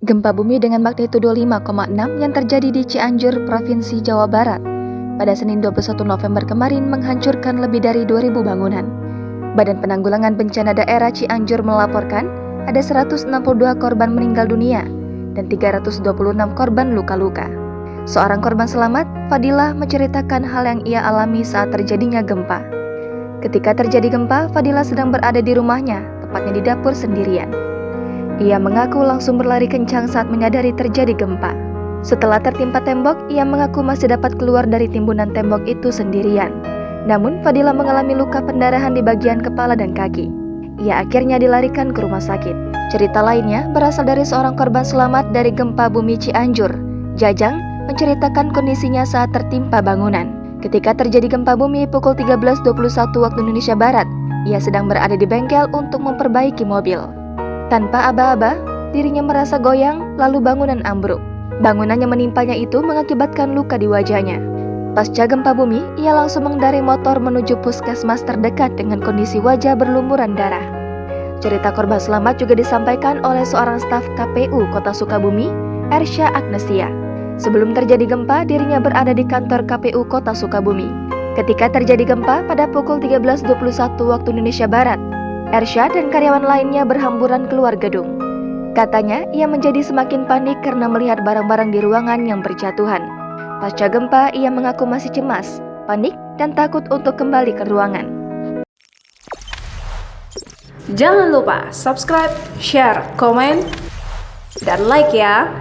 Gempa bumi dengan magnitudo 5,6 yang terjadi di Cianjur, Provinsi Jawa Barat pada Senin 21 November kemarin menghancurkan lebih dari 2.000 bangunan. Badan Penanggulangan Bencana Daerah Cianjur melaporkan ada 162 korban meninggal dunia dan 326 korban luka-luka. Seorang korban selamat, Fadilah, menceritakan hal yang ia alami saat terjadinya gempa. Ketika terjadi gempa, Fadilah sedang berada di rumahnya, tepatnya di dapur sendirian. Ia mengaku langsung berlari kencang saat menyadari terjadi gempa. Setelah tertimpa tembok, ia mengaku masih dapat keluar dari timbunan tembok itu sendirian. Namun, Fadilah mengalami luka pendarahan di bagian kepala dan kaki. Ia akhirnya dilarikan ke rumah sakit. Cerita lainnya berasal dari seorang korban selamat dari gempa bumi Cianjur. Jajang menceritakan kondisinya saat tertimpa bangunan. Ketika terjadi gempa bumi pukul 13.21 waktu Indonesia Barat, ia sedang berada di bengkel untuk memperbaiki mobil. Tanpa aba-aba, dirinya merasa goyang, lalu bangunan ambruk. Bangunan yang menimpanya itu mengakibatkan luka di wajahnya. Pasca gempa bumi, ia langsung mengendarai motor menuju puskesmas terdekat dengan kondisi wajah berlumuran darah. Cerita korban selamat juga disampaikan oleh seorang staf KPU Kota Sukabumi, Ersya Agnesia. Sebelum terjadi gempa, dirinya berada di kantor KPU Kota Sukabumi. Ketika terjadi gempa pada pukul 13.21 waktu Indonesia Barat, Ersya dan karyawan lainnya berhamburan keluar gedung. Katanya, ia menjadi semakin panik karena melihat barang-barang di ruangan yang berjatuhan. Pasca gempa, ia mengaku masih cemas, panik, dan takut untuk kembali ke ruangan. Jangan lupa subscribe, share, komen, dan like ya!